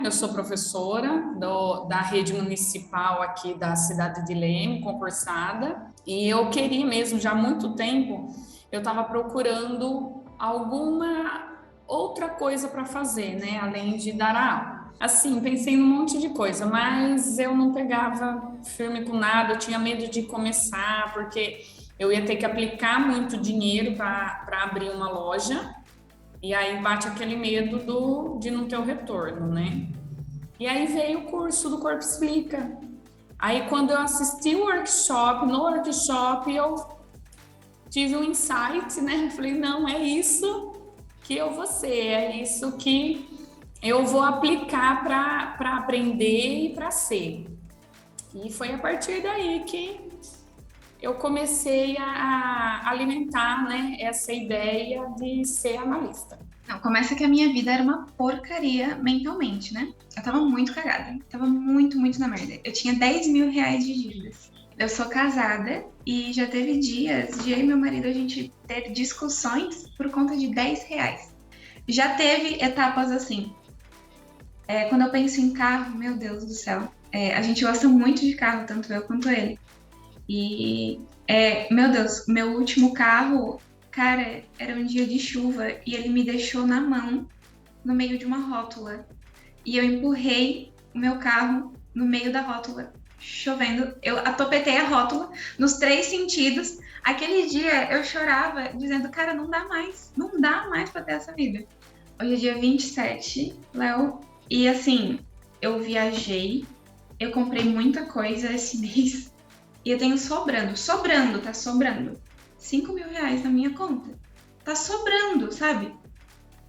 Eu sou professora da rede municipal aqui da cidade de Leme, concursada, e eu queria mesmo, já há muito tempo, eu estava procurando alguma outra coisa para fazer, né, além de dar aula. Assim, pensei num monte de coisa, mas eu não pegava firme com nada, eu tinha medo de começar, porque eu ia ter que aplicar muito dinheiro para abrir uma loja, e aí bate aquele medo de não ter o retorno, né? E aí veio o curso do Corpo Explica. Aí quando eu assisti o workshop, no workshop eu tive um insight, né? Eu falei, não, é isso que eu vou ser, é isso que eu vou aplicar para aprender e para ser. E foi a partir daí que eu comecei a alimentar, né, essa ideia de ser analista. Não, começa que a minha vida era uma porcaria mentalmente, né? Eu tava muito cagada. Tava muito, muito na merda. Eu tinha 10 mil reais de dívidas. Eu sou casada e já teve dias de eu e meu marido a gente ter discussões por conta de 10 reais. Já teve etapas assim. Quando eu penso em carro, meu Deus do céu. A gente gosta muito de carro, tanto eu quanto ele. E, meu Deus, meu último carro, cara, era um dia de chuva e ele me deixou na mão, no meio de uma rótula. E eu empurrei o meu carro no meio da rótula, chovendo. Eu atopetei a rótula nos 3 sentidos. Aquele dia eu chorava, dizendo, cara, não dá mais pra ter essa vida. Hoje é dia 27, Léo, e assim, eu viajei, eu comprei muita coisa esse mês. E eu tenho tá sobrando. 5 mil reais na minha conta. Tá sobrando, sabe?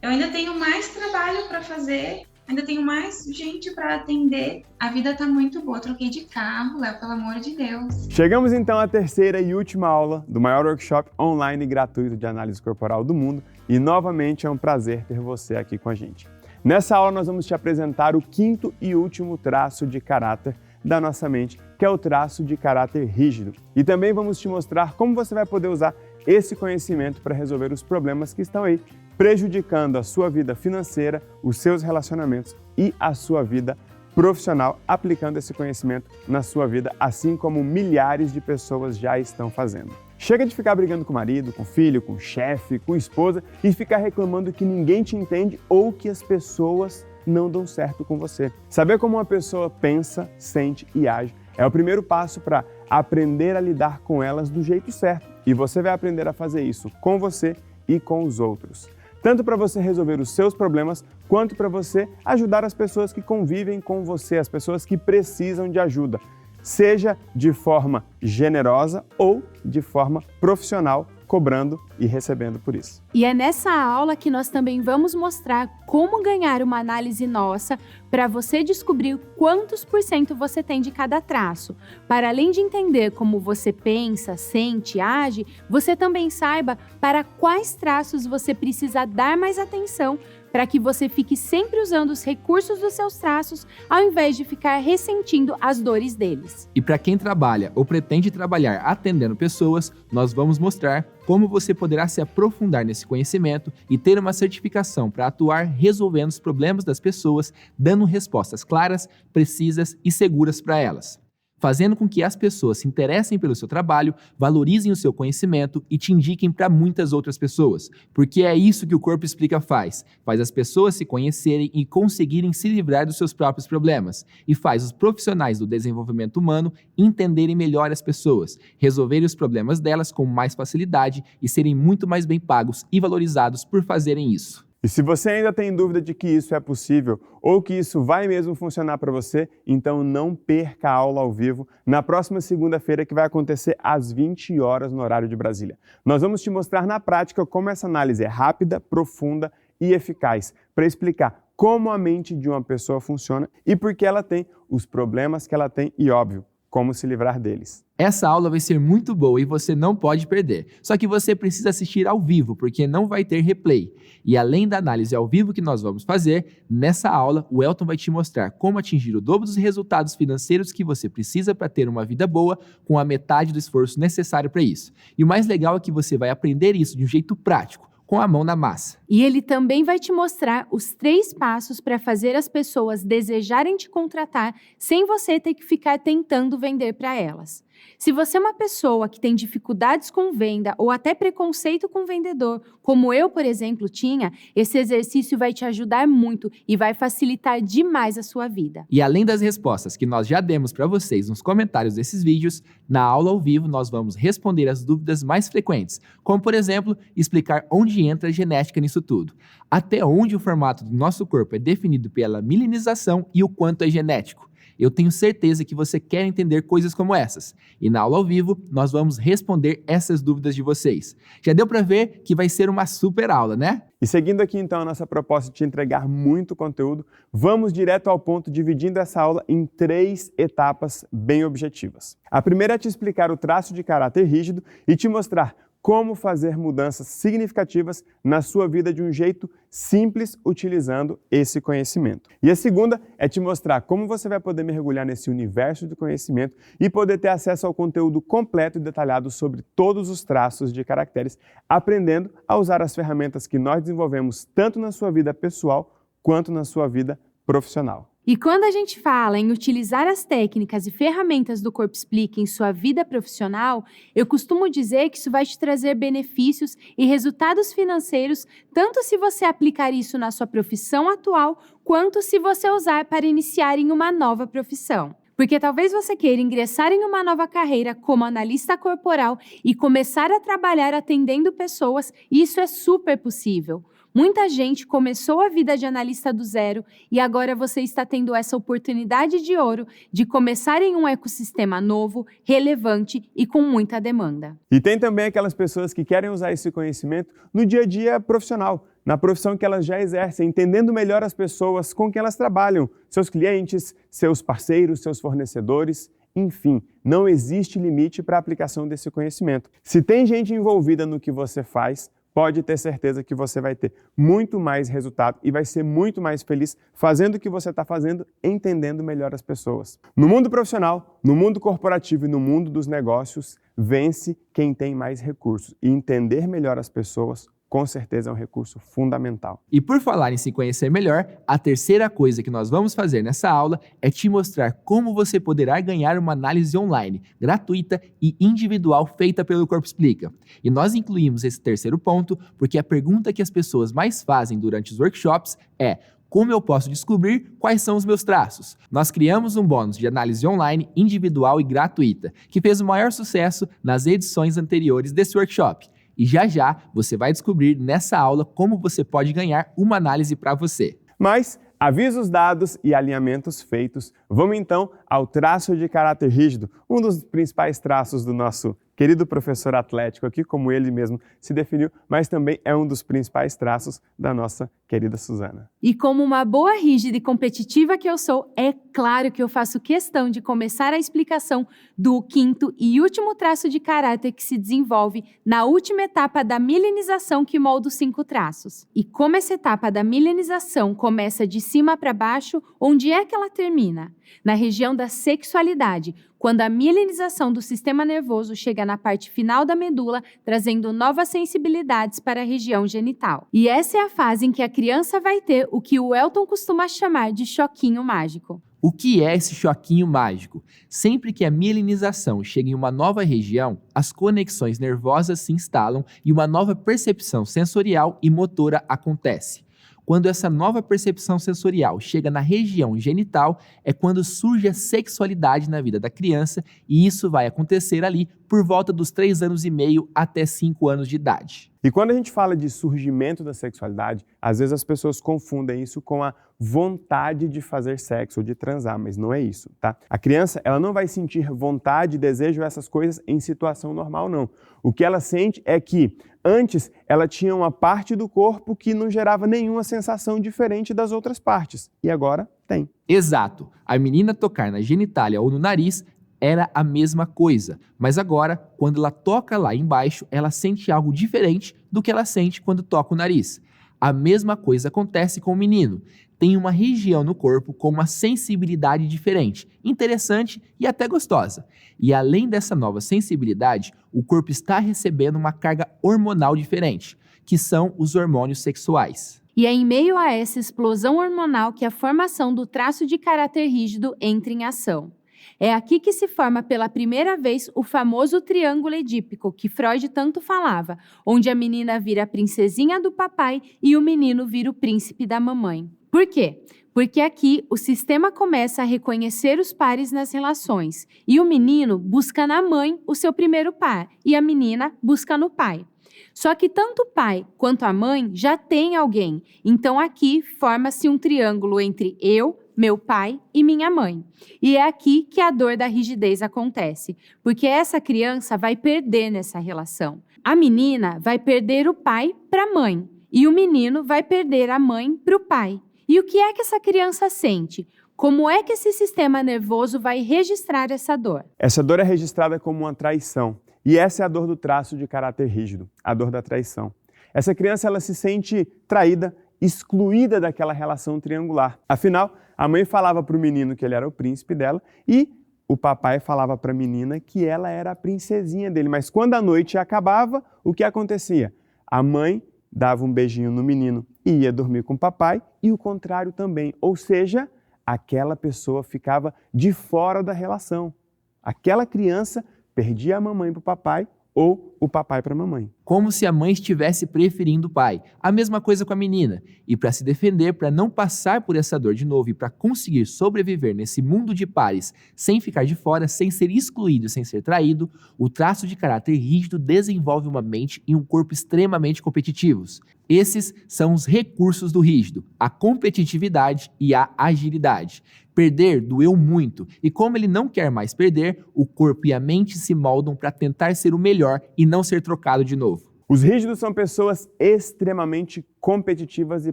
Eu ainda tenho mais trabalho para fazer, ainda tenho mais gente para atender. A vida tá muito boa. Eu troquei de carro, Léo, pelo amor de Deus. Chegamos então à terceira e última aula do maior workshop online gratuito de análise corporal do mundo e novamente é um prazer ter você aqui com a gente. Nessa aula nós vamos te apresentar o quinto e último traço de caráter da nossa mente, que é o traço de caráter rígido. E também vamos te mostrar como você vai poder usar esse conhecimento para resolver os problemas que estão aí prejudicando a sua vida financeira, os seus relacionamentos e a sua vida profissional, aplicando esse conhecimento na sua vida, assim como milhares de pessoas já estão fazendo. Chega de ficar brigando com o marido, com o filho, com o chefe, com a esposa e ficar reclamando que ninguém te entende ou que as pessoas não dão certo com você. Saber como uma pessoa pensa, sente e age é o primeiro passo para aprender a lidar com elas do jeito certo. E você vai aprender a fazer isso com você e com os outros. Tanto para você resolver os seus problemas, quanto para você ajudar as pessoas que convivem com você, as pessoas que precisam de ajuda, seja de forma generosa ou de forma profissional, cobrando e recebendo por isso. E é nessa aula que nós também vamos mostrar como ganhar uma análise nossa para você descobrir quantos por cento você tem de cada traço. Para além de entender como você pensa, sente, age, você também saiba para quais traços você precisa dar mais atenção para que você fique sempre usando os recursos dos seus traços, ao invés de ficar ressentindo as dores deles. E para quem trabalha ou pretende trabalhar atendendo pessoas, nós vamos mostrar como você poderá se aprofundar nesse conhecimento e ter uma certificação para atuar resolvendo os problemas das pessoas, dando respostas claras, precisas e seguras para elas, fazendo com que as pessoas se interessem pelo seu trabalho, valorizem o seu conhecimento e te indiquem para muitas outras pessoas. Porque é isso que o Corpo Explica faz as pessoas se conhecerem e conseguirem se livrar dos seus próprios problemas, e faz os profissionais do desenvolvimento humano entenderem melhor as pessoas, resolverem os problemas delas com mais facilidade e serem muito mais bem pagos e valorizados por fazerem isso. E se você ainda tem dúvida de que isso é possível ou que isso vai mesmo funcionar para você, então não perca a aula ao vivo na próxima segunda-feira, que vai acontecer às 20 horas no horário de Brasília. Nós vamos te mostrar na prática como essa análise é rápida, profunda e eficaz para explicar como a mente de uma pessoa funciona e por que ela tem os problemas que ela tem e, óbvio, como se livrar deles. Essa aula vai ser muito boa e você não pode perder. Só que você precisa assistir ao vivo, porque não vai ter replay. E além da análise ao vivo que nós vamos fazer, nessa aula o Elton vai te mostrar como atingir o dobro dos resultados financeiros que você precisa para ter uma vida boa com a metade do esforço necessário para isso. E o mais legal é que você vai aprender isso de um jeito prático, com a mão na massa. E ele também vai te mostrar os 3 passos para fazer as pessoas desejarem te contratar sem você ter que ficar tentando vender para elas. Se você é uma pessoa que tem dificuldades com venda ou até preconceito com vendedor, como eu, por exemplo, tinha, esse exercício vai te ajudar muito e vai facilitar demais a sua vida. E além das respostas que nós já demos para vocês nos comentários desses vídeos, na aula ao vivo nós vamos responder as dúvidas mais frequentes, como por exemplo, explicar onde entra a genética nisso tudo, até onde o formato do nosso corpo é definido pela milenização e o quanto é genético. Eu tenho certeza que você quer entender coisas como essas. E na aula ao vivo, nós vamos responder essas dúvidas de vocês. Já deu para ver que vai ser uma super aula, né? E seguindo aqui então a nossa proposta de te entregar muito conteúdo, vamos direto ao ponto, dividindo essa aula em 3 etapas bem objetivas. A primeira é te explicar o traço de caráter rígido e te mostrar como fazer mudanças significativas na sua vida de um jeito simples utilizando esse conhecimento. E a segunda é te mostrar como você vai poder mergulhar nesse universo de conhecimento e poder ter acesso ao conteúdo completo e detalhado sobre todos os traços de caracteres, aprendendo a usar as ferramentas que nós desenvolvemos tanto na sua vida pessoal quanto na sua vida profissional. E quando a gente fala em utilizar as técnicas e ferramentas do Corpo Explica em sua vida profissional, eu costumo dizer que isso vai te trazer benefícios e resultados financeiros, tanto se você aplicar isso na sua profissão atual, quanto se você usar para iniciar em uma nova profissão. Porque talvez você queira ingressar em uma nova carreira como analista corporal e começar a trabalhar atendendo pessoas, e isso é super possível. Muita gente começou a vida de analista do zero e agora você está tendo essa oportunidade de ouro de começar em um ecossistema novo, relevante e com muita demanda. E tem também aquelas pessoas que querem usar esse conhecimento no dia a dia profissional, na profissão que elas já exercem, entendendo melhor as pessoas com quem elas trabalham, seus clientes, seus parceiros, seus fornecedores. Enfim, não existe limite para a aplicação desse conhecimento. Se tem gente envolvida no que você faz, pode ter certeza que você vai ter muito mais resultado e vai ser muito mais feliz fazendo o que você está fazendo, entendendo melhor as pessoas. No mundo profissional, no mundo corporativo e no mundo dos negócios, vence quem tem mais recursos. E entender melhor as pessoas, com certeza é um recurso fundamental. E por falar em se conhecer melhor, a terceira coisa que nós vamos fazer nessa aula é te mostrar como você poderá ganhar uma análise online, gratuita e individual feita pelo Corpo Explica. E nós incluímos esse terceiro ponto porque a pergunta que as pessoas mais fazem durante os workshops é: como eu posso descobrir quais são os meus traços? Nós criamos um bônus de análise online, individual e gratuita, que fez o maior sucesso nas edições anteriores desse workshop. E já já você vai descobrir nessa aula como você pode ganhar uma análise para você. Mas, avisos dados e alinhamentos feitos, vamos então ao traço de caráter rígido, um dos principais traços do nosso querido professor atlético aqui, como ele mesmo se definiu, mas também é um dos principais traços da nossa querida Suzana. E como uma boa rígida e competitiva que eu sou, é claro que eu faço questão de começar a explicação do 5º e último traço de caráter que se desenvolve na última etapa da milenização que molda os 5 traços. E como essa etapa da milenização começa de cima para baixo, onde é que ela termina? Na região da sexualidade, quando a milenização do sistema nervoso chega na parte final da medula, trazendo novas sensibilidades para a região genital. E essa é a fase em que a criança vai ter o que o Elton costuma chamar de choquinho mágico. O que é esse choquinho mágico? Sempre que a mielinização chega em uma nova região, as conexões nervosas se instalam e uma nova percepção sensorial e motora acontece. Quando essa nova percepção sensorial chega na região genital, é quando surge a sexualidade na vida da criança, e isso vai acontecer ali por volta dos 3 anos e meio até 5 anos de idade. E quando a gente fala de surgimento da sexualidade, às vezes as pessoas confundem isso com a vontade de fazer sexo ou de transar, mas não é isso, tá? A criança, ela não vai sentir vontade, desejo, essas coisas em situação normal, não. O que ela sente é que antes ela tinha uma parte do corpo que não gerava nenhuma sensação diferente das outras partes, e agora tem. Exato. A menina tocar na genitália ou no nariz era a mesma coisa, mas agora, quando ela toca lá embaixo, ela sente algo diferente do que ela sente quando toca o nariz. A mesma coisa acontece com o menino. Tem uma região no corpo com uma sensibilidade diferente, interessante e até gostosa. E além dessa nova sensibilidade, o corpo está recebendo uma carga hormonal diferente, que são os hormônios sexuais. E é em meio a essa explosão hormonal que a formação do traço de caráter rígido entra em ação. É aqui que se forma pela primeira vez o famoso triângulo edípico que Freud tanto falava, onde a menina vira a princesinha do papai e o menino vira o príncipe da mamãe. Por quê? Porque aqui o sistema começa a reconhecer os pares nas relações e o menino busca na mãe o seu primeiro par e a menina busca no pai. Só que tanto o pai quanto a mãe já tem alguém, então aqui forma-se um triângulo entre eu, meu pai e minha mãe. E é aqui que a dor da rigidez acontece, porque essa criança vai perder nessa relação. A menina vai perder o pai para a mãe e o menino vai perder a mãe para o pai. E o que é que essa criança sente? Como é que esse sistema nervoso vai registrar essa dor? Essa dor é registrada como uma traição. E essa é a dor do traço de caráter rígido, a dor da traição. Essa criança ela se sente traída, excluída daquela relação triangular. Afinal, a mãe falava para o menino que ele era o príncipe dela e o papai falava para a menina que ela era a princesinha dele. Mas quando a noite acabava, o que acontecia? A mãe dava um beijinho no menino e ia dormir com o papai e o contrário também. Ou seja, aquela pessoa ficava de fora da relação. Aquela criança perdia a mamãe para o papai ou o papai para a mamãe. Como se a mãe estivesse preferindo o pai. A mesma coisa com a menina. E para se defender, para não passar por essa dor de novo e para conseguir sobreviver nesse mundo de pares sem ficar de fora, sem ser excluído, sem ser traído, o traço de caráter rígido desenvolve uma mente e um corpo extremamente competitivos. Esses são os recursos do rígido, a competitividade e a agilidade. Perder doeu muito, e como ele não quer mais perder, o corpo e a mente se moldam para tentar ser o melhor e não ser trocado de novo. Os rígidos são pessoas extremamente competitivas e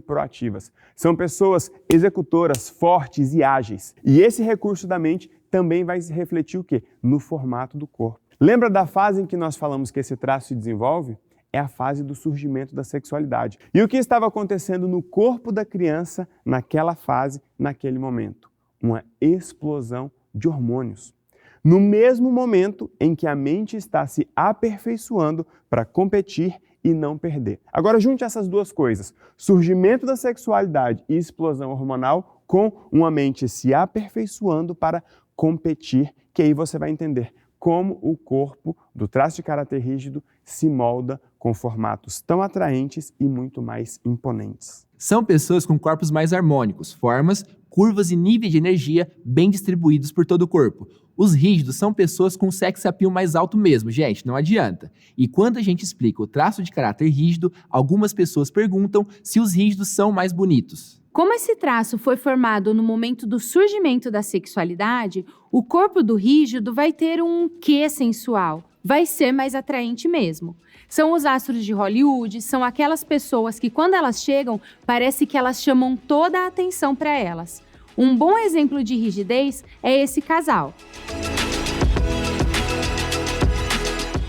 proativas. São pessoas executoras, fortes e ágeis. E esse recurso da mente também vai se refletir o quê? No formato do corpo. Lembra da fase em que nós falamos que esse traço se desenvolve? É a fase do surgimento da sexualidade. E o que estava acontecendo no corpo da criança naquela fase, naquele momento? Uma explosão de hormônios. No mesmo momento em que a mente está se aperfeiçoando para competir e não perder. Agora junte essas duas coisas, surgimento da sexualidade e explosão hormonal com uma mente se aperfeiçoando para competir, que aí você vai entender como o corpo do traço de caráter rígido se molda com formatos tão atraentes e muito mais imponentes. São pessoas com corpos mais harmônicos, formas, curvas e níveis de energia bem distribuídos por todo o corpo. Os rígidos são pessoas com sex appeal mais alto mesmo, gente, não adianta. E quando a gente explica o traço de caráter rígido, algumas pessoas perguntam se os rígidos são mais bonitos. Como esse traço foi formado no momento do surgimento da sexualidade, o corpo do rígido vai ter um quê sensual, vai ser mais atraente mesmo. São os astros de Hollywood, são aquelas pessoas que quando elas chegam, parece que elas chamam toda a atenção para elas. Um bom exemplo de rigidez é esse casal.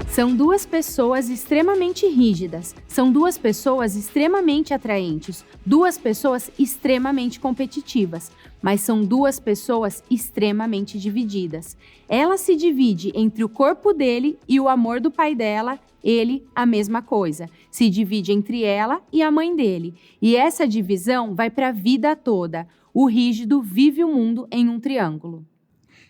São duas pessoas extremamente rígidas, são duas pessoas extremamente atraentes, duas pessoas extremamente competitivas, mas são duas pessoas extremamente divididas. Ela se divide entre o corpo dele e o amor do pai dela, ele a mesma coisa. Se divide entre ela e a mãe dele. E essa divisão vai para a vida toda. O rígido vive o mundo em um triângulo.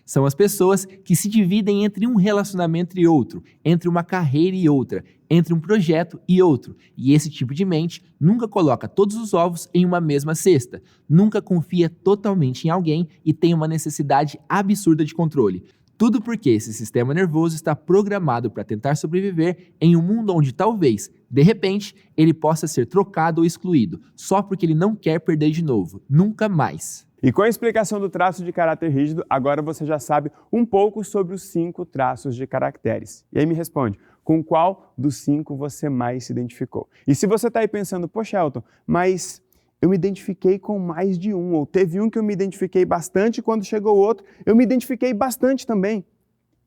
São as pessoas que se dividem entre um relacionamento e outro, entre uma carreira e outra, entre um projeto e outro. E esse tipo de mente nunca coloca todos os ovos em uma mesma cesta, nunca confia totalmente em alguém e tem uma necessidade absurda de controle. Tudo porque esse sistema nervoso está programado para tentar sobreviver em um mundo onde talvez, de repente, ele possa ser trocado ou excluído, só porque ele não quer perder de novo, nunca mais. E com a explicação do traço de caráter rígido, agora você já sabe um pouco sobre os 5 traços de caracteres. E aí me responde, com qual dos 5 você mais se identificou? E se você está aí pensando, poxa, Elton, mas eu me identifiquei com mais de um, ou teve um que eu me identifiquei bastante e quando chegou o outro, eu me identifiquei bastante também.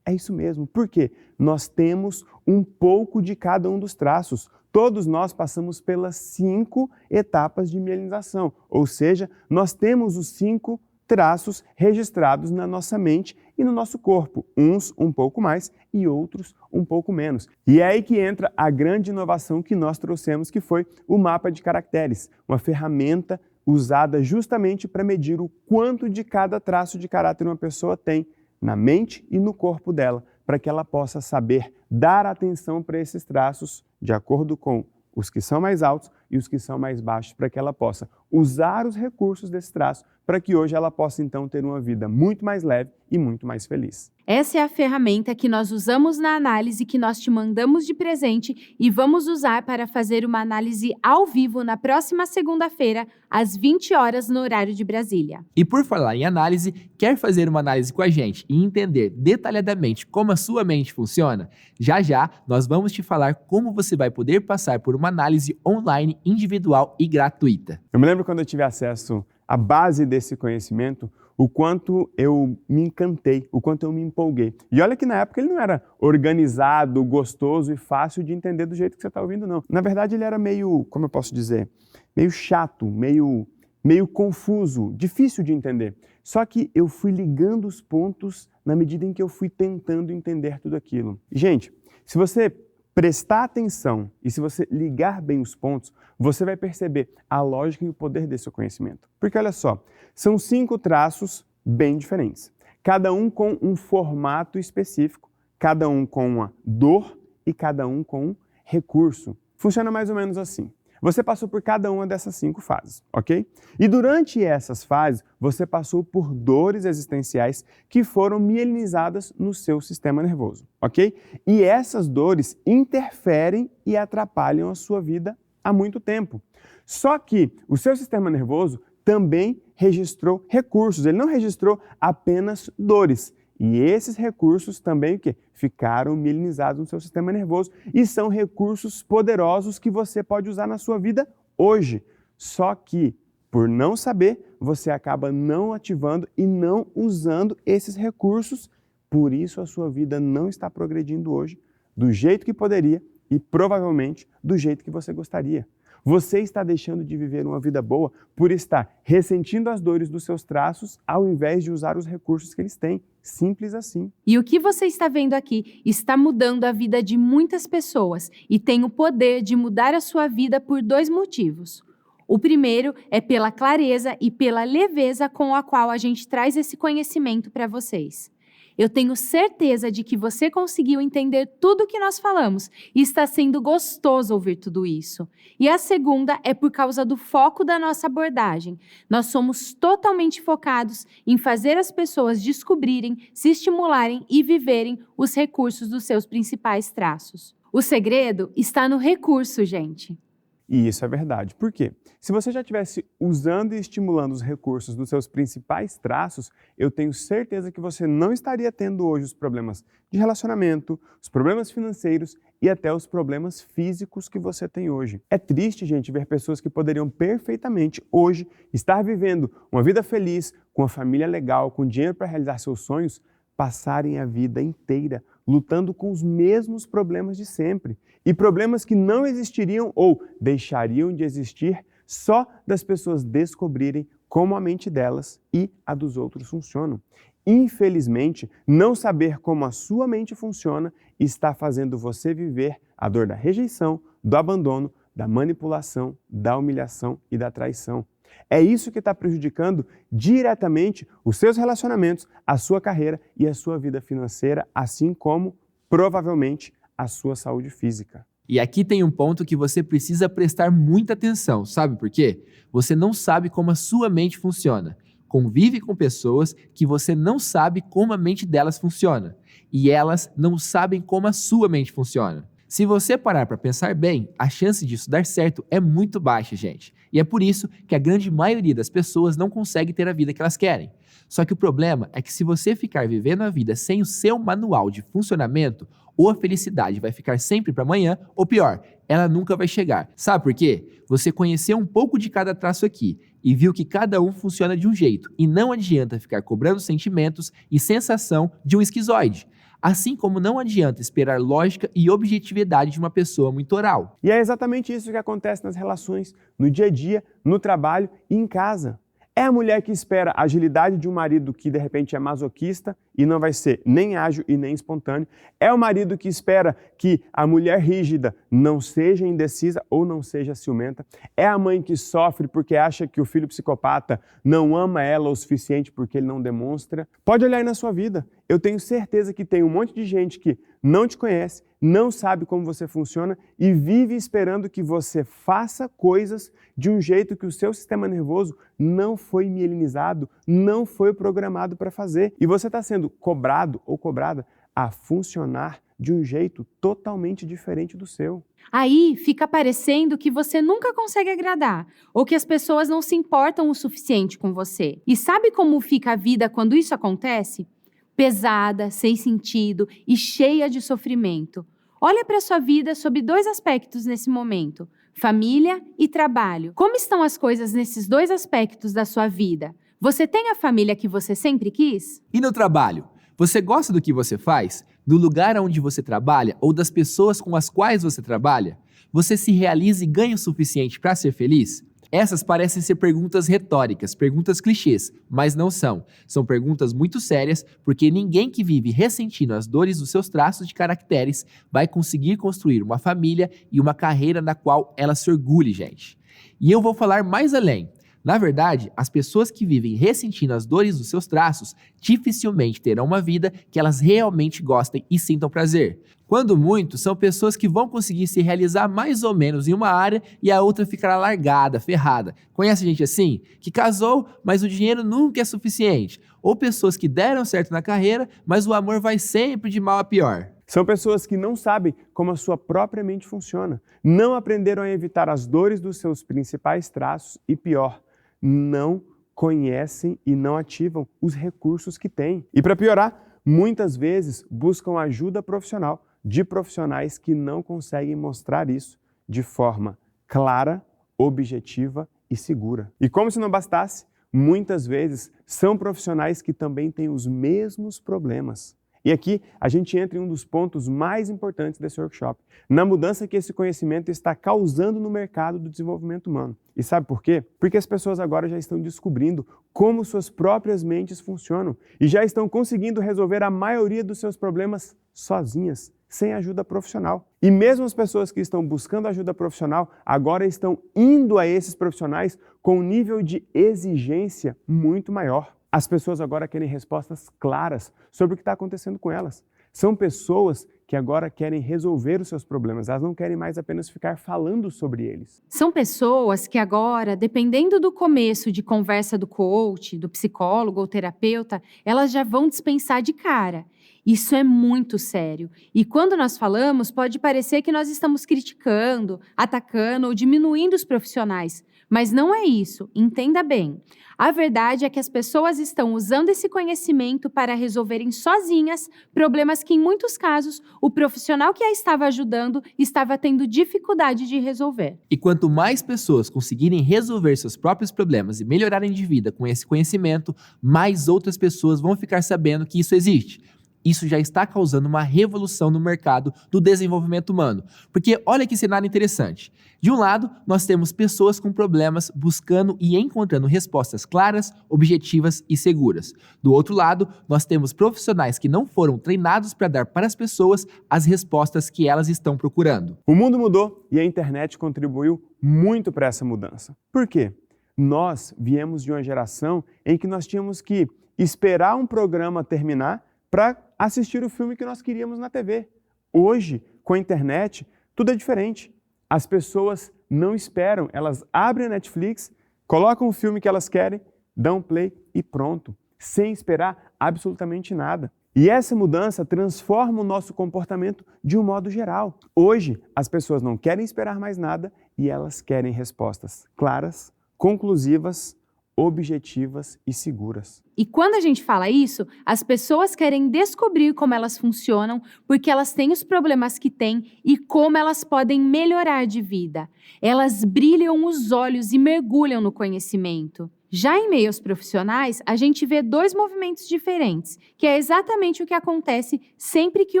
É isso mesmo, por quê? Nós temos um pouco de cada um dos traços. Todos nós passamos pelas 5 etapas de mielinização, ou seja, nós temos os 5 traços registrados na nossa mente e no nosso corpo, uns um pouco mais e outros um pouco menos. E é aí que entra a grande inovação que nós trouxemos, que foi o mapa de caracteres, uma ferramenta usada justamente para medir o quanto de cada traço de caráter uma pessoa tem na mente e no corpo dela, para que ela possa saber dar atenção para esses traços de acordo com os que são mais altos e os que são mais baixos, para que ela possa usar os recursos desse traço, para que hoje ela possa então ter uma vida muito mais leve e muito mais feliz. Essa é a ferramenta que nós usamos na análise que nós te mandamos de presente e vamos usar para fazer uma análise ao vivo na próxima segunda-feira, às 20 horas no horário de Brasília. E por falar em análise, quer fazer uma análise com a gente e entender detalhadamente como a sua mente funciona? Já já nós vamos te falar como você vai poder passar por uma análise online individual e gratuita. Eu me lembro quando eu tive acesso à base desse conhecimento, o quanto eu me encantei, o quanto eu me empolguei. E olha que na época ele não era organizado, gostoso e fácil de entender do jeito que você está ouvindo, não. Na verdade ele era meio, como eu posso dizer, meio chato, meio confuso, difícil de entender. Só que eu fui ligando os pontos na medida em que eu fui tentando entender tudo aquilo. Gente, se você prestar atenção e se você ligar bem os pontos, você vai perceber a lógica e o poder desse conhecimento. Porque olha só, são 5 traços bem diferentes, cada um com um formato específico, cada um com uma dor e cada um com um recurso. Funciona mais ou menos assim. Você passou por cada uma dessas 5 fases, ok? E durante essas fases, você passou por dores existenciais que foram mielinizadas no seu sistema nervoso, ok? E essas dores interferem e atrapalham a sua vida há muito tempo. Só que o seu sistema nervoso também registrou recursos, ele não registrou apenas dores. E esses recursos também o quê? Ficaram mielinizados no seu sistema nervoso e são recursos poderosos que você pode usar na sua vida hoje. Só que, por não saber, você acaba não ativando e não usando esses recursos. Por isso a sua vida não está progredindo hoje do jeito que poderia e provavelmente do jeito que você gostaria. Você está deixando de viver uma vida boa por estar ressentindo as dores dos seus traços ao invés de usar os recursos que eles têm. Simples assim. E o que você está vendo aqui está mudando a vida de muitas pessoas e tem o poder de mudar a sua vida por 2 motivos. O primeiro é pela clareza e pela leveza com a qual a gente traz esse conhecimento para vocês. Eu tenho certeza de que você conseguiu entender tudo o que nós falamos e está sendo gostoso ouvir tudo isso. E a segunda é por causa do foco da nossa abordagem. Nós somos totalmente focados em fazer as pessoas descobrirem, se estimularem e viverem os recursos dos seus principais traços. O segredo está no recurso, gente. E isso é verdade. Por quê? Se você já estivesse usando e estimulando os recursos dos seus principais traços, eu tenho certeza que você não estaria tendo hoje os problemas de relacionamento, os problemas financeiros e até os problemas físicos que você tem hoje. É triste, gente, ver pessoas que poderiam perfeitamente hoje estar vivendo uma vida feliz, com uma família legal, com dinheiro para realizar seus sonhos, passarem a vida inteira lutando com os mesmos problemas de sempre. E problemas que não existiriam ou deixariam de existir só das pessoas descobrirem como a mente delas e a dos outros funcionam. Infelizmente, não saber como a sua mente funciona está fazendo você viver a dor da rejeição, do abandono, da manipulação, da humilhação e da traição. É isso que está prejudicando diretamente os seus relacionamentos, a sua carreira e a sua vida financeira, assim como, provavelmente, a sua saúde física. E aqui tem um ponto que você precisa prestar muita atenção, sabe por quê? Você não sabe como a sua mente funciona. Convive com pessoas que você não sabe como a mente delas funciona. E elas não sabem como a sua mente funciona. Se você parar para pensar bem, a chance disso dar certo é muito baixa, gente. E é por isso que a grande maioria das pessoas não consegue ter a vida que elas querem. Só que o problema é que se você ficar vivendo a vida sem o seu manual de funcionamento, ou a felicidade vai ficar sempre para amanhã, ou pior, ela nunca vai chegar. Sabe por quê? Você conheceu um pouco de cada traço aqui e viu que cada um funciona de um jeito. E não adianta ficar cobrando sentimentos e sensação de um esquizoide. Assim como não adianta esperar lógica e objetividade de uma pessoa muito oral. E é exatamente isso que acontece nas relações, no dia a dia, no trabalho e em casa. É a mulher que espera a agilidade de um marido que de repente é masoquista e não vai ser nem ágil e nem espontâneo. É o marido que espera que a mulher rígida não seja indecisa ou não seja ciumenta. É a mãe que sofre porque acha que o filho psicopata não ama ela o suficiente porque ele não demonstra. Pode olhar aí na sua vida. Eu tenho certeza que tem um monte de gente que não te conhece, não sabe como você funciona e vive esperando que você faça coisas de um jeito que o seu sistema nervoso não foi mielinizado, não foi programado para fazer. E você está sendo cobrado ou cobrada a funcionar de um jeito totalmente diferente do seu. Aí fica parecendo que você nunca consegue agradar ou que as pessoas não se importam o suficiente com você. E sabe como fica a vida quando isso acontece? Pesada, sem sentido e cheia de sofrimento. Olha para a sua vida sob 2 aspectos nesse momento: família e trabalho. Como estão as coisas nesses 2 aspectos da sua vida? Você tem a família que você sempre quis? E no trabalho? Você gosta do que você faz? Do lugar onde você trabalha ou das pessoas com as quais você trabalha? Você se realiza e ganha o suficiente para ser feliz? Essas parecem ser perguntas retóricas, perguntas clichês, mas não são. São perguntas muito sérias, porque ninguém que vive ressentindo as dores dos seus traços de caracteres vai conseguir construir uma família e uma carreira na qual ela se orgulhe, gente. E eu vou falar mais além. Na verdade, as pessoas que vivem ressentindo as dores dos seus traços dificilmente terão uma vida que elas realmente gostem e sintam prazer. Quando muito, são pessoas que vão conseguir se realizar mais ou menos em uma área e a outra ficará largada, ferrada. Conhece gente assim? Que casou, mas o dinheiro nunca é suficiente. Ou pessoas que deram certo na carreira, mas o amor vai sempre de mal a pior. São pessoas que não sabem como a sua própria mente funciona, não aprenderam a evitar as dores dos seus principais traços e, pior, não conhecem e não ativam os recursos que têm. E para piorar, muitas vezes buscam ajuda profissional de profissionais que não conseguem mostrar isso de forma clara, objetiva e segura. E como se não bastasse, muitas vezes são profissionais que também têm os mesmos problemas. E aqui a gente entra em um dos pontos mais importantes desse workshop, na mudança que esse conhecimento está causando no mercado do desenvolvimento humano. E sabe por quê? Porque as pessoas agora já estão descobrindo como suas próprias mentes funcionam e já estão conseguindo resolver a maioria dos seus problemas sozinhas, sem ajuda profissional. E mesmo as pessoas que estão buscando ajuda profissional agora estão indo a esses profissionais com um nível de exigência muito maior. As pessoas agora querem respostas claras sobre o que está acontecendo com elas. São pessoas que agora querem resolver os seus problemas, elas não querem mais apenas ficar falando sobre eles. São pessoas que agora, dependendo do começo de conversa do coach, do psicólogo ou terapeuta, elas já vão dispensar de cara. Isso é muito sério. E quando nós falamos, pode parecer que nós estamos criticando, atacando ou diminuindo os profissionais. Mas não é isso, entenda bem. A verdade é que as pessoas estão usando esse conhecimento para resolverem sozinhas problemas que, em muitos casos, o profissional que a estava ajudando estava tendo dificuldade de resolver. E quanto mais pessoas conseguirem resolver seus próprios problemas e melhorarem de vida com esse conhecimento, mais outras pessoas vão ficar sabendo que isso existe. Isso já está causando uma revolução no mercado do desenvolvimento humano. Porque olha que cenário interessante. De um lado, nós temos pessoas com problemas buscando e encontrando respostas claras, objetivas e seguras. Do outro lado, nós temos profissionais que não foram treinados para dar para as pessoas as respostas que elas estão procurando. O mundo mudou e a internet contribuiu muito para essa mudança. Por quê? Nós viemos de uma geração em que nós tínhamos que esperar um programa terminar para assistir o filme que nós queríamos na TV. Hoje, com a internet, tudo é diferente. As pessoas não esperam, elas abrem a Netflix, colocam o filme que elas querem, dão play e pronto, sem esperar absolutamente nada. E essa mudança transforma o nosso comportamento de um modo geral. Hoje, as pessoas não querem esperar mais nada e elas querem respostas claras, conclusivas, objetivas e seguras. E quando a gente fala isso, as pessoas querem descobrir como elas funcionam, porque elas têm os problemas que têm e como elas podem melhorar de vida. Elas brilham os olhos e mergulham no conhecimento. Já em meios profissionais, a gente vê 2 movimentos diferentes, que é exatamente o que acontece sempre que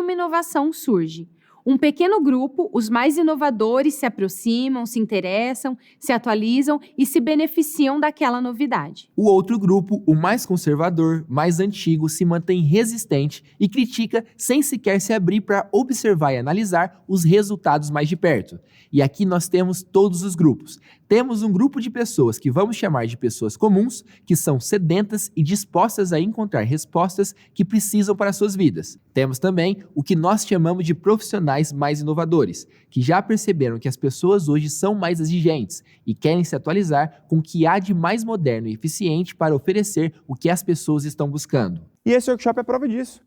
uma inovação surge. Um pequeno grupo, os mais inovadores, se aproximam, se interessam, se atualizam e se beneficiam daquela novidade. O outro grupo, o mais conservador, mais antigo, se mantém resistente e critica sem sequer se abrir para observar e analisar os resultados mais de perto. E aqui nós temos todos os grupos. Temos um grupo de pessoas que vamos chamar de pessoas comuns, que são sedentas e dispostas a encontrar respostas que precisam para suas vidas. Temos também o que nós chamamos de profissionais mais inovadores, que já perceberam que as pessoas hoje são mais exigentes e querem se atualizar com o que há de mais moderno e eficiente para oferecer o que as pessoas estão buscando. E esse workshop é prova disso.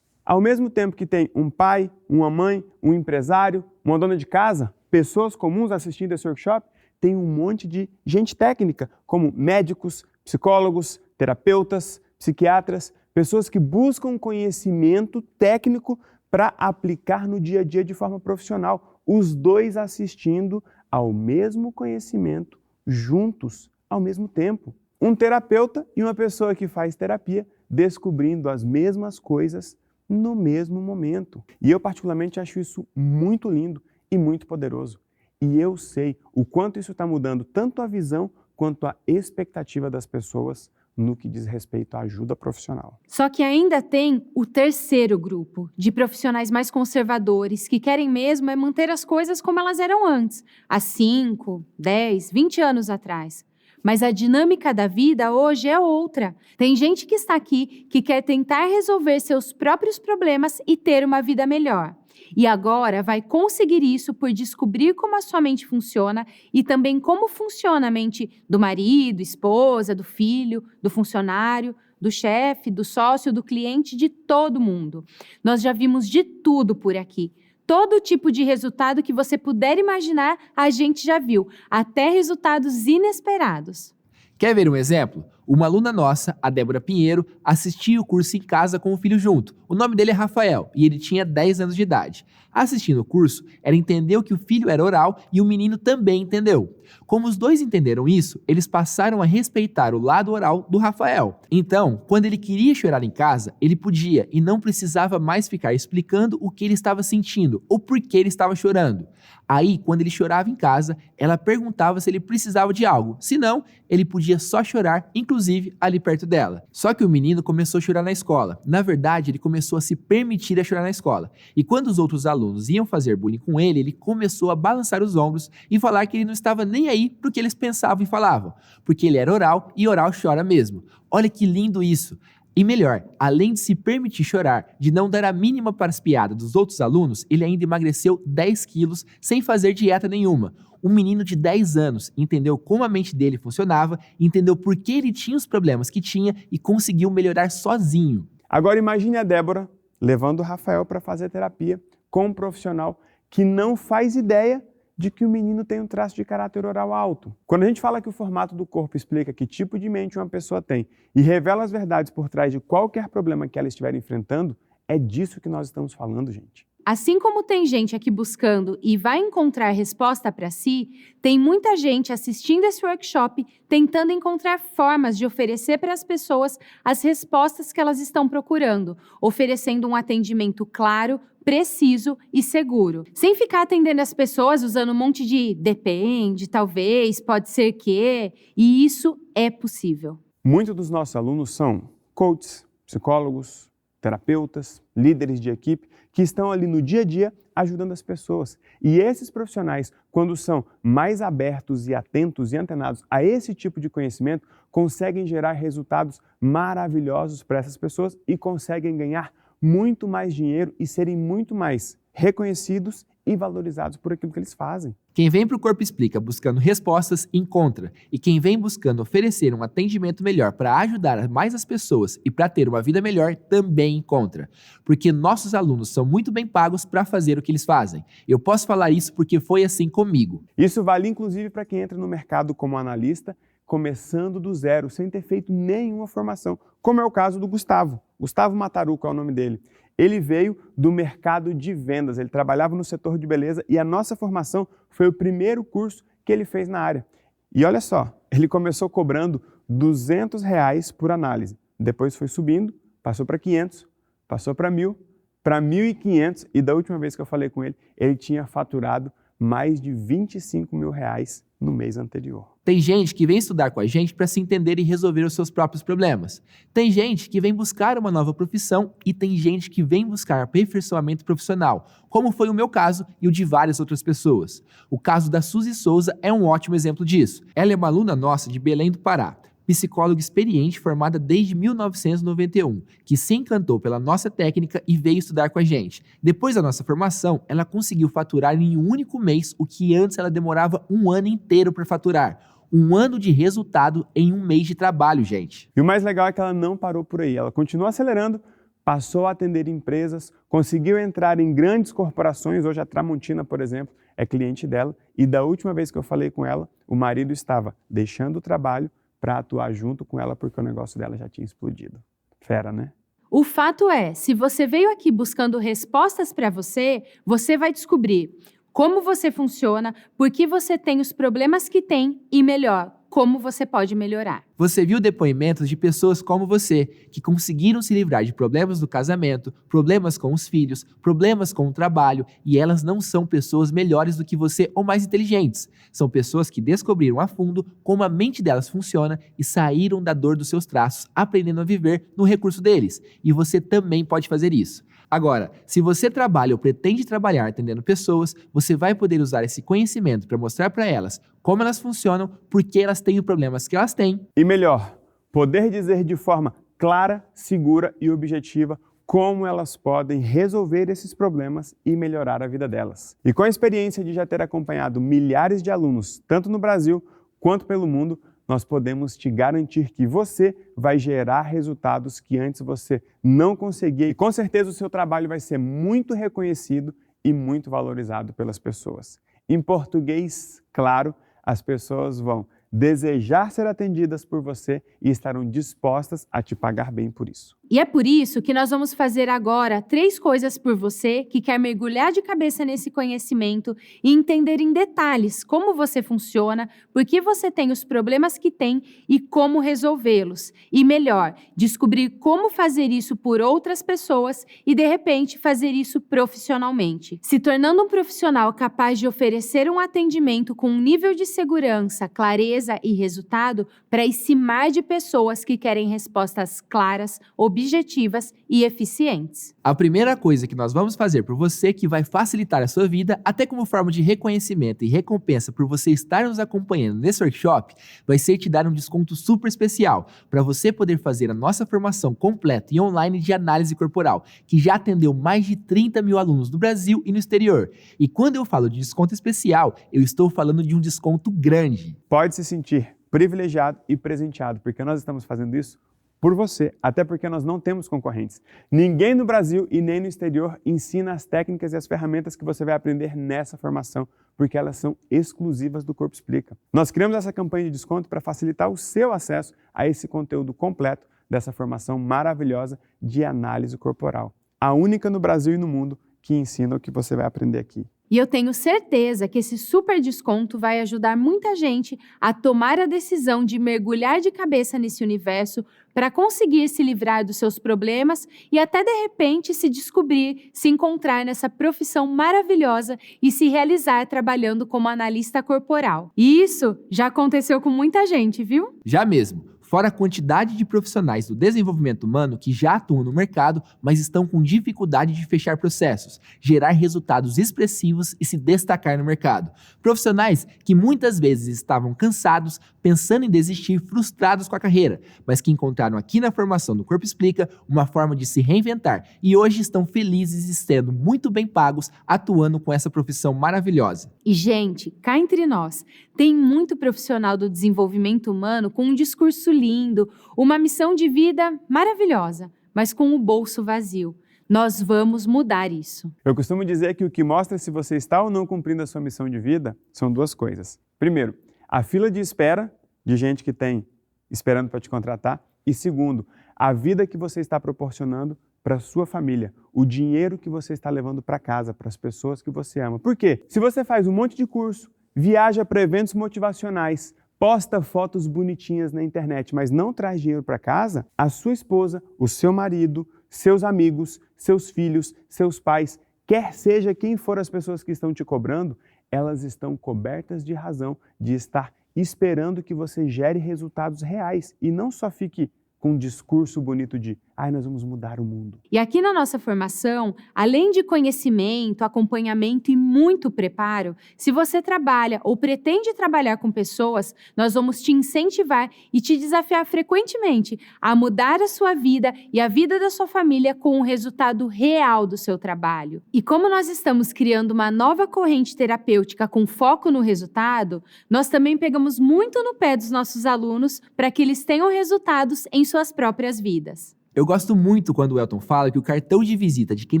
Ao mesmo tempo que tem um pai, uma mãe, um empresário, uma dona de casa, pessoas comuns assistindo esse workshop, tem um monte de gente técnica, como médicos, psicólogos, terapeutas, psiquiatras, pessoas que buscam conhecimento técnico para aplicar no dia a dia de forma profissional, os dois assistindo ao mesmo conhecimento, juntos, ao mesmo tempo. Um terapeuta e uma pessoa que faz terapia descobrindo as mesmas coisas no mesmo momento. E eu particularmente acho isso muito lindo e muito poderoso. E eu sei o quanto isso está mudando tanto a visão quanto a expectativa das pessoas no que diz respeito à ajuda profissional. Só que ainda tem o terceiro grupo, de profissionais mais conservadores, que querem mesmo é manter as coisas como elas eram antes, há 5, 10, 20 anos atrás. Mas a dinâmica da vida hoje é outra. Tem gente que está aqui que quer tentar resolver seus próprios problemas e ter uma vida melhor. E agora vai conseguir isso por descobrir como a sua mente funciona e também como funciona a mente do marido, esposa, do filho, do funcionário, do chefe, do sócio, do cliente, de todo mundo. Nós já vimos de tudo por aqui. Todo tipo de resultado que você puder imaginar, a gente já viu, até resultados inesperados. Quer ver um exemplo? Uma aluna nossa, a Débora Pinheiro, assistia o curso em casa com o filho junto. O nome dele é Rafael e ele tinha 10 anos de idade. Assistindo o curso, ela entendeu que o filho era oral e o menino também entendeu. Como os dois entenderam isso, eles passaram a respeitar o lado oral do Rafael. Então, quando ele queria chorar em casa, ele podia e não precisava mais ficar explicando o que ele estava sentindo ou por que ele estava chorando. Aí, quando ele chorava em casa, ela perguntava se ele precisava de algo. Se não, ele podia só chorar, inclusive ali perto dela. Só que o menino começou a chorar na escola. Na verdade, ele começou a se permitir a chorar na escola. E quando os outros alunos iam fazer bullying com ele, ele começou a balançar os ombros e falar que ele não estava nem aí pro que eles pensavam e falavam. Porque ele era oral e oral chora mesmo. Olha que lindo isso. E melhor, além de se permitir chorar, de não dar a mínima para as piadas dos outros alunos, ele ainda emagreceu 10 quilos sem fazer dieta nenhuma. Um menino de 10 anos entendeu como a mente dele funcionava, entendeu por que ele tinha os problemas que tinha e conseguiu melhorar sozinho. Agora imagine a Débora levando o Rafael para fazer terapia com um profissional que não faz ideia de que o menino tem um traço de caráter oral alto. Quando a gente fala que o formato do corpo explica que tipo de mente uma pessoa tem e revela as verdades por trás de qualquer problema que ela estiver enfrentando, é disso que nós estamos falando, gente. Assim como tem gente aqui buscando e vai encontrar resposta para si, tem muita gente assistindo esse workshop tentando encontrar formas de oferecer para as pessoas as respostas que elas estão procurando, oferecendo um atendimento claro, preciso e seguro. Sem ficar atendendo as pessoas usando um monte de depende, talvez, pode ser que, e isso é possível. Muitos dos nossos alunos são coaches, psicólogos, terapeutas, líderes de equipe, que estão ali no dia a dia ajudando as pessoas. E esses profissionais, quando são mais abertos e atentos e antenados a esse tipo de conhecimento, conseguem gerar resultados maravilhosos para essas pessoas e conseguem ganhar muito mais dinheiro e serem muito mais reconhecidos e valorizados por aquilo que eles fazem. Quem vem para o Corpo Explica buscando respostas, encontra. E quem vem buscando oferecer um atendimento melhor para ajudar mais as pessoas e para ter uma vida melhor, também encontra. Porque nossos alunos são muito bem pagos para fazer o que eles fazem. Eu posso falar isso porque foi assim comigo. Isso vale inclusive para quem entra no mercado como analista, começando do zero, sem ter feito nenhuma formação, como é o caso do Gustavo. Gustavo Mataruco é o nome dele. Ele veio do mercado de vendas, ele trabalhava no setor de beleza e a nossa formação foi o primeiro curso que ele fez na área. E olha só, ele começou cobrando R$200 por análise, depois foi subindo, passou para 500, passou para 1.000, para 1.500 e da última vez que eu falei com ele, ele tinha faturado mais de 25 mil reais no mês anterior. Tem gente que vem estudar com a gente para se entender e resolver os seus próprios problemas. Tem gente que vem buscar uma nova profissão e tem gente que vem buscar aperfeiçoamento profissional, como foi o meu caso e o de várias outras pessoas. O caso da Suzy Souza é um ótimo exemplo disso. Ela é uma aluna nossa de Belém do Pará, psicóloga experiente formada desde 1991, que se encantou pela nossa técnica e veio estudar com a gente. Depois da nossa formação, ela conseguiu faturar em um único mês o que antes ela demorava um ano inteiro para faturar. Um ano de resultado em um mês de trabalho, gente. E o mais legal é que ela não parou por aí, ela continuou acelerando, passou a atender empresas, conseguiu entrar em grandes corporações, hoje a Tramontina, por exemplo, é cliente dela, e da última vez que eu falei com ela, o marido estava deixando o trabalho para atuar junto com ela porque o negócio dela já tinha explodido. Fera, né? O fato é, se você veio aqui buscando respostas para você, você vai descobrir como você funciona, por que você tem os problemas que tem e, melhor, como você pode melhorar. Você viu depoimentos de pessoas como você, que conseguiram se livrar de problemas do casamento, problemas com os filhos, problemas com o trabalho, e elas não são pessoas melhores do que você ou mais inteligentes. São pessoas que descobriram a fundo como a mente delas funciona e saíram da dor dos seus traços, aprendendo a viver no recurso deles. E você também pode fazer isso. Agora, se você trabalha ou pretende trabalhar atendendo pessoas, você vai poder usar esse conhecimento para mostrar para elas como elas funcionam, por que elas têm os problemas que elas têm. E melhor, poder dizer de forma clara, segura e objetiva como elas podem resolver esses problemas e melhorar a vida delas. E com a experiência de já ter acompanhado milhares de alunos, tanto no Brasil quanto pelo mundo, nós podemos te garantir que você vai gerar resultados que antes você não conseguia. E com certeza o seu trabalho vai ser muito reconhecido e muito valorizado pelas pessoas. Em português, claro, as pessoas vão desejar ser atendidas por você e estarão dispostas a te pagar bem por isso. E é por isso que nós vamos fazer agora 3 coisas por você que quer mergulhar de cabeça nesse conhecimento e entender em detalhes como você funciona, por que você tem os problemas que tem e como resolvê-los. E melhor, descobrir como fazer isso por outras pessoas e, de repente, fazer isso profissionalmente. Se tornando um profissional capaz de oferecer um atendimento com um nível de segurança, clareza e resultado para esse mar de pessoas que querem respostas claras, objetivas e eficientes. A primeira coisa que nós vamos fazer por você, que vai facilitar a sua vida, até como forma de reconhecimento e recompensa por você estar nos acompanhando nesse workshop, vai ser te dar um desconto super especial para você poder fazer a nossa formação completa e online de análise corporal, que já atendeu mais de 30 mil alunos no Brasil e no exterior. E quando eu falo de desconto especial, eu estou falando de um desconto grande. Pode se sentir privilegiado e presenteado, porque nós estamos fazendo isso por você, até porque nós não temos concorrentes. Ninguém no Brasil e nem no exterior ensina as técnicas e as ferramentas que você vai aprender nessa formação, porque elas são exclusivas do Corpo Explica. Nós criamos essa campanha de desconto para facilitar o seu acesso a esse conteúdo completo dessa formação maravilhosa de análise corporal. A única no Brasil e no mundo que ensina o que você vai aprender aqui. E eu tenho certeza que esse super desconto vai ajudar muita gente a tomar a decisão de mergulhar de cabeça nesse universo para conseguir se livrar dos seus problemas e até de repente se descobrir, se encontrar nessa profissão maravilhosa e se realizar trabalhando como analista corporal. E isso já aconteceu com muita gente, viu? Já mesmo. Fora a quantidade de profissionais do desenvolvimento humano que já atuam no mercado, mas estão com dificuldade de fechar processos, gerar resultados expressivos e se destacar no mercado. Profissionais que muitas vezes estavam cansados, pensando em desistir, frustrados com a carreira, mas que encontraram aqui na formação do Corpo Explica uma forma de se reinventar e hoje estão felizes e sendo muito bem pagos, atuando com essa profissão maravilhosa. E, gente, cá entre nós, tem muito profissional do desenvolvimento humano com um discurso lindo, uma missão de vida maravilhosa, mas com o bolso vazio. Nós vamos mudar isso. Eu costumo dizer que o que mostra se você está ou não cumprindo a sua missão de vida são 2 coisas. Primeiro, a fila de espera de gente que tem esperando para te contratar. E segundo, a vida que você está proporcionando para a sua família, o dinheiro que você está levando para casa, para as pessoas que você ama. Por quê? Se você faz um monte de curso, viaja para eventos motivacionais, posta fotos bonitinhas na internet, mas não traz dinheiro para casa, a sua esposa, o seu marido, seus amigos, seus filhos, seus pais, quer seja quem for as pessoas que estão te cobrando, elas estão cobertas de razão de estar esperando que você gere resultados reais e não só fique com um discurso bonito de nós vamos mudar o mundo. E aqui na nossa formação, além de conhecimento, acompanhamento e muito preparo, se você trabalha ou pretende trabalhar com pessoas, nós vamos te incentivar e te desafiar frequentemente a mudar a sua vida e a vida da sua família com o resultado real do seu trabalho. E como nós estamos criando uma nova corrente terapêutica com foco no resultado, nós também pegamos muito no pé dos nossos alunos para que eles tenham resultados em suas próprias vidas. Eu gosto muito quando o Elton fala que o cartão de visita de quem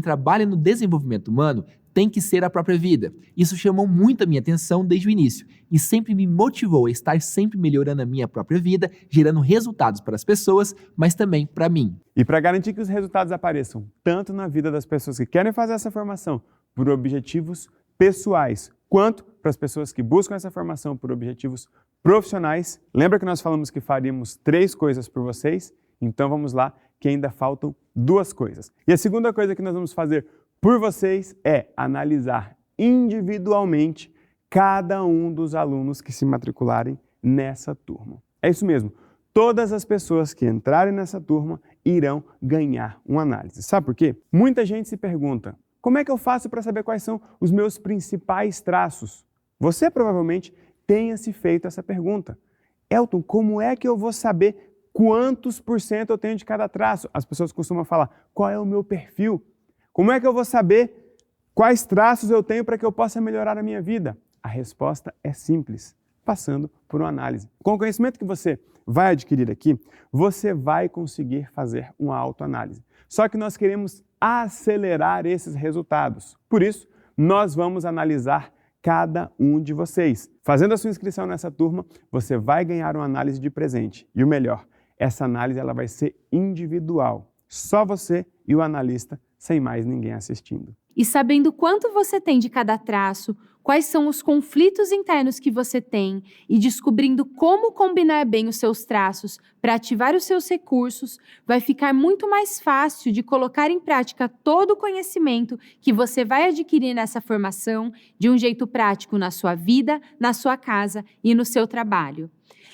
trabalha no desenvolvimento humano tem que ser a própria vida. Isso chamou muito a minha atenção desde o início e sempre me motivou a estar sempre melhorando a minha própria vida, gerando resultados para as pessoas, mas também para mim. E para garantir que os resultados apareçam tanto na vida das pessoas que querem fazer essa formação por objetivos pessoais, quanto para as pessoas que buscam essa formação por objetivos profissionais, lembra que nós falamos que faríamos 3 coisas por vocês? Então vamos lá, que ainda faltam 2 coisas. E a segunda coisa que nós vamos fazer por vocês é analisar individualmente cada um dos alunos que se matricularem nessa turma. É isso mesmo, todas as pessoas que entrarem nessa turma irão ganhar uma análise. Sabe por quê? Muita gente se pergunta, como é que eu faço para saber quais são os meus principais traços? Você provavelmente tenha se feito essa pergunta. Elton, como é que eu vou saber quantos % eu tenho de cada traço? As pessoas costumam falar, qual é o meu perfil? Como é que eu vou saber quais traços eu tenho para que eu possa melhorar a minha vida? A resposta é simples, passando por uma análise. Com o conhecimento que você vai adquirir aqui, você vai conseguir fazer uma autoanálise. Só que nós queremos acelerar esses resultados. Por isso, nós vamos analisar cada um de vocês. Fazendo a sua inscrição nessa turma, você vai ganhar uma análise de presente. E o melhor, essa análise ela vai ser individual. Só você e o analista, sem mais ninguém assistindo. E sabendo quanto você tem de cada traço, quais são os conflitos internos que você tem e descobrindo como combinar bem os seus traços para ativar os seus recursos, vai ficar muito mais fácil de colocar em prática todo o conhecimento que você vai adquirir nessa formação de um jeito prático na sua vida, na sua casa e no seu trabalho.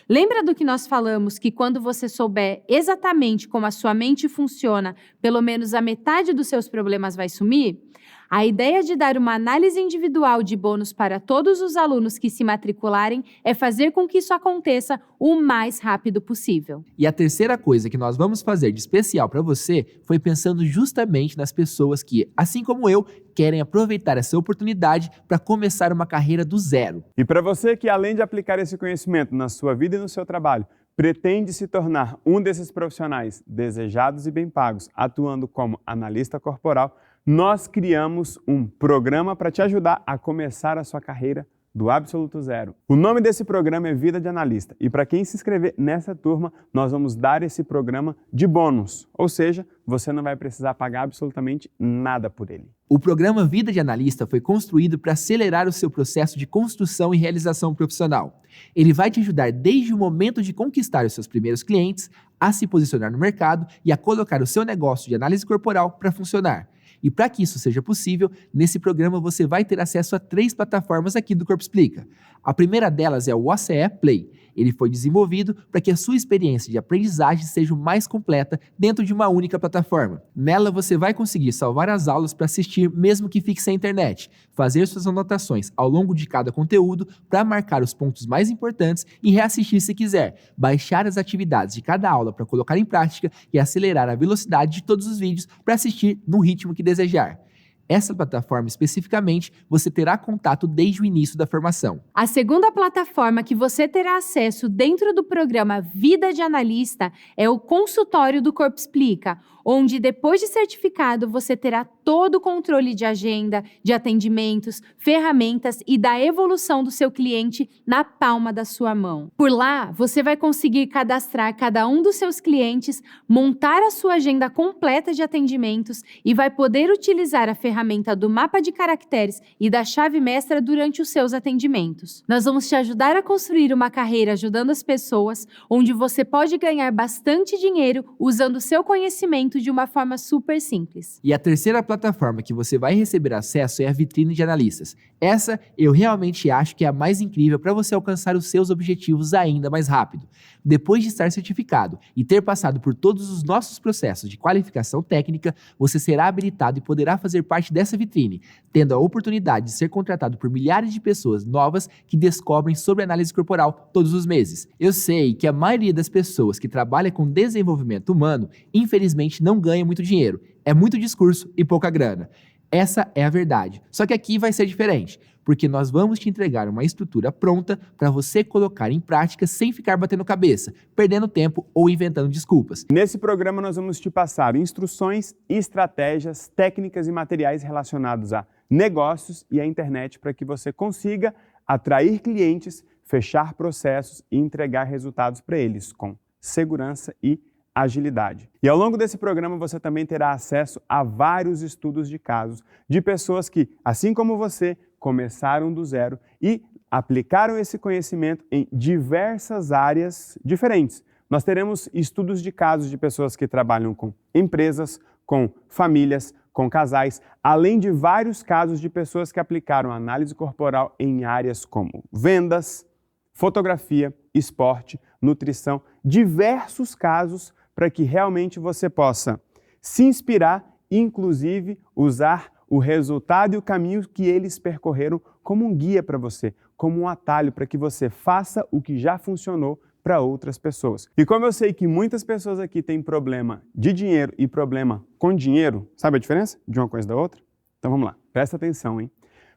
Lembra do que nós falamos que quando você souber exatamente como a sua mente funciona, pelo menos a metade dos seus problemas vai sumir? A ideia de dar uma análise individual de bônus para todos os alunos que se matricularem é fazer com que isso aconteça o mais rápido possível. E a terceira coisa que nós vamos fazer de especial para você foi pensando justamente nas pessoas que, assim como eu, querem aproveitar essa oportunidade para começar uma carreira do zero. E para você que, além de aplicar esse conhecimento na sua vida e no seu trabalho, pretende se tornar um desses profissionais desejados e bem pagos, atuando como analista corporal, nós criamos um programa para te ajudar a começar a sua carreira do absoluto zero. O nome desse programa é Vida de Analista e para quem se inscrever nessa turma, nós vamos dar esse programa de bônus, ou seja, você não vai precisar pagar absolutamente nada por ele. O programa Vida de Analista foi construído para acelerar o seu processo de construção e realização profissional. Ele vai te ajudar desde o momento de conquistar os seus primeiros clientes, a se posicionar no mercado e a colocar o seu negócio de análise corporal para funcionar. E para que isso seja possível, nesse programa você vai ter acesso a 3 plataformas aqui do Corpo Explica. A primeira delas é o OCE Play. Ele foi desenvolvido para que a sua experiência de aprendizagem seja o mais completa dentro de uma única plataforma. Nela você vai conseguir salvar as aulas para assistir mesmo que fique sem internet, fazer suas anotações ao longo de cada conteúdo para marcar os pontos mais importantes e reassistir se quiser, baixar as atividades de cada aula para colocar em prática e acelerar a velocidade de todos os vídeos para assistir no ritmo que desejar. Essa plataforma especificamente, você terá contato desde o início da formação. A segunda plataforma que você terá acesso dentro do programa Vida de Analista é o consultório do Corpo Explica, onde depois de certificado você terá todo o controle de agenda, de atendimentos, ferramentas e da evolução do seu cliente na palma da sua mão. Por lá, você vai conseguir cadastrar cada um dos seus clientes, montar a sua agenda completa de atendimentos e vai poder utilizar a ferramenta ferramenta do mapa de caracteres e da chave mestra durante os seus atendimentos. Nós vamos te ajudar a construir uma carreira ajudando as pessoas, onde você pode ganhar bastante dinheiro usando o seu conhecimento de uma forma super simples. E a terceira plataforma que você vai receber acesso é a vitrine de analistas. Essa eu realmente acho que é a mais incrível para você alcançar os seus objetivos ainda mais rápido. Depois de estar certificado e ter passado por todos os nossos processos de qualificação técnica, você será habilitado e poderá fazer parte dessa vitrine, tendo a oportunidade de ser contratado por milhares de pessoas novas que descobrem sobre análise corporal todos os meses. Eu sei que a maioria das pessoas que trabalha com desenvolvimento humano, infelizmente, não ganha muito dinheiro. É muito discurso e pouca grana. Essa é a verdade. Só que aqui vai ser diferente, porque nós vamos te entregar uma estrutura pronta para você colocar em prática sem ficar batendo cabeça, perdendo tempo ou inventando desculpas. Nesse programa nós vamos te passar instruções, estratégias, técnicas e materiais relacionados a negócios e à internet para que você consiga atrair clientes, fechar processos e entregar resultados para eles com segurança e agilidade. E ao longo desse programa você também terá acesso a vários estudos de casos de pessoas que, assim como você, começaram do zero e aplicaram esse conhecimento em diversas áreas diferentes. Nós teremos estudos de casos de pessoas que trabalham com empresas, com famílias, com casais, além de vários casos de pessoas que aplicaram análise corporal em áreas como vendas, fotografia, esporte, nutrição, diversos casos para que realmente você possa se inspirar e, inclusive, usar o resultado e o caminho que eles percorreram como um guia para você, como um atalho para que você faça o que já funcionou para outras pessoas. E como eu sei que muitas pessoas aqui têm problema de dinheiro e problema com dinheiro, sabe a diferença de uma coisa da outra? Então vamos lá, presta atenção, hein?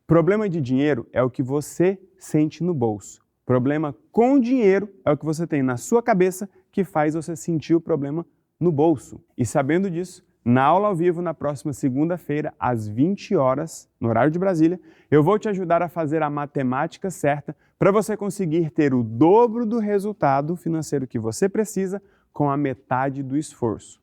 Problema de dinheiro é o que você sente no bolso. Problema com dinheiro é o que você tem na sua cabeça que faz você sentir o problema no bolso. E sabendo disso, na aula ao vivo, na próxima segunda-feira, às 20 horas, no horário de Brasília, eu vou te ajudar a fazer a matemática certa para você conseguir ter o dobro do resultado financeiro que você precisa com a metade do esforço.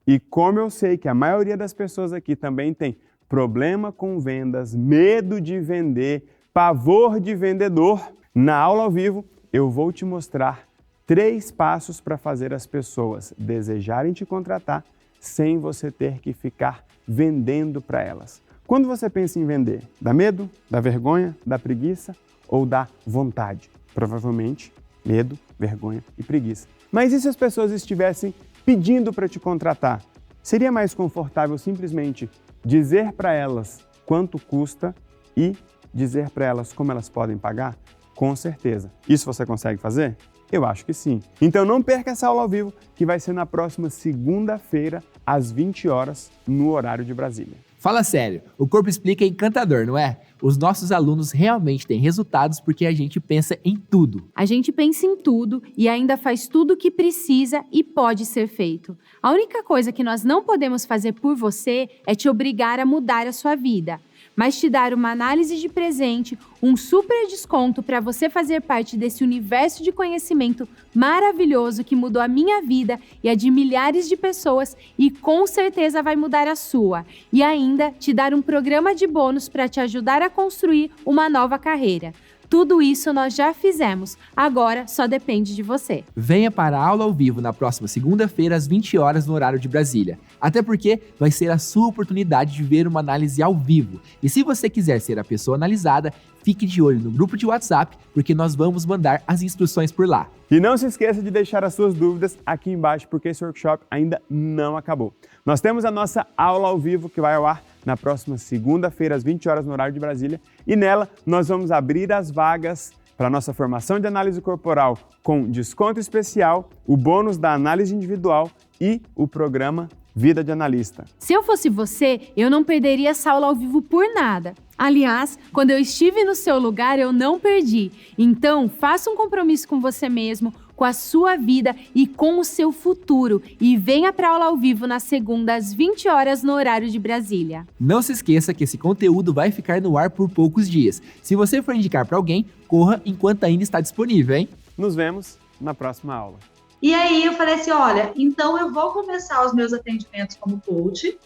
E como eu sei que a maioria das pessoas aqui também tem problema com vendas, medo de vender, pavor de vendedor, na aula ao vivo eu vou te mostrar 3 passos para fazer as pessoas desejarem te contratar sem você ter que ficar vendendo para elas. Quando você pensa em vender, dá medo, dá vergonha, dá preguiça ou dá vontade? Provavelmente medo, vergonha e preguiça. Mas e se as pessoas estivessem pedindo para te contratar? Seria mais confortável simplesmente dizer para elas quanto custa e dizer para elas como elas podem pagar? Com certeza. Isso você consegue fazer? Eu acho que sim. Então não perca essa aula ao vivo, que vai ser na próxima segunda-feira, às 20 horas, no horário de Brasília. Fala sério, o Corpo Explica é encantador, não é? Os nossos alunos realmente têm resultados porque a gente pensa em tudo. A gente pensa em tudo e ainda faz tudo o que precisa e pode ser feito. A única coisa que nós não podemos fazer por você é te obrigar a mudar a sua vida, mas te dar uma análise de presente, um super desconto para você fazer parte desse universo de conhecimento maravilhoso que mudou a minha vida e a de milhares de pessoas e com certeza vai mudar a sua. E ainda te dar um programa de bônus para te ajudar a construir uma nova carreira. Tudo isso nós já fizemos, agora só depende de você. Venha para a aula ao vivo na próxima segunda-feira às 20 horas no horário de Brasília. Até porque vai ser a sua oportunidade de ver uma análise ao vivo. E se você quiser ser a pessoa analisada, fique de olho no grupo de WhatsApp, porque nós vamos mandar as instruções por lá. E não se esqueça de deixar as suas dúvidas aqui embaixo, porque esse workshop ainda não acabou. Nós temos a nossa aula ao vivo que vai ao ar na próxima segunda-feira, às 20 horas, no horário de Brasília. E nela, nós vamos abrir as vagas para a nossa formação de análise corporal com desconto especial, o bônus da análise individual e o programa Vida de Analista. Se eu fosse você, eu não perderia essa aula ao vivo por nada. Aliás, quando eu estive no seu lugar, eu não perdi. Então, faça um compromisso com você mesmo, com a sua vida e com o seu futuro. E venha para a aula ao vivo na segunda, às 20 horas, no horário de Brasília. Não se esqueça que esse conteúdo vai ficar no ar por poucos dias. Se você for indicar para alguém, corra enquanto ainda está disponível, hein? Nos vemos na próxima aula. E aí eu falei assim, olha, então eu vou começar os meus atendimentos como coach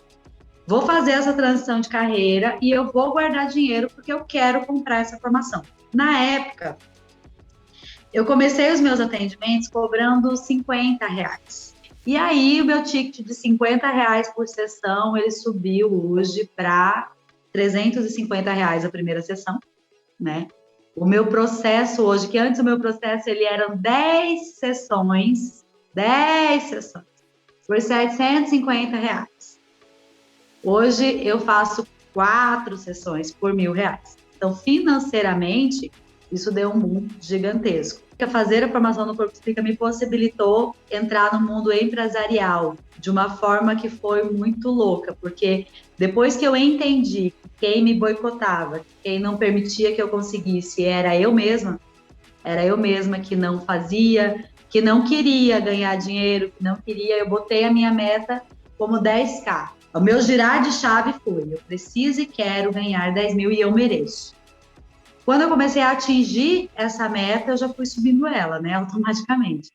vou fazer essa transição de carreira e eu vou guardar dinheiro porque eu quero comprar essa formação. Na época, eu comecei os meus atendimentos cobrando R$50. E aí, o meu ticket de R$50 por sessão, ele subiu hoje para R$350 a primeira sessão, né? O meu processo hoje, que antes o meu processo, ele eram 10 sessões, por R$750. Hoje, eu faço 4 sessões por R$1.000. Então, financeiramente, isso deu um boom gigantesco. Fazer a formação no Corpo Explica me possibilitou entrar no mundo empresarial de uma forma que foi muito louca, porque depois que eu entendi que quem me boicotava, quem não permitia que eu conseguisse, era eu mesma que não fazia, que não queria ganhar dinheiro, que não queria, eu botei a minha meta como 10K. O meu girar de chave foi, eu preciso e quero ganhar 10 mil e eu mereço. Quando eu comecei a atingir essa meta, eu já fui subindo ela, né, automaticamente.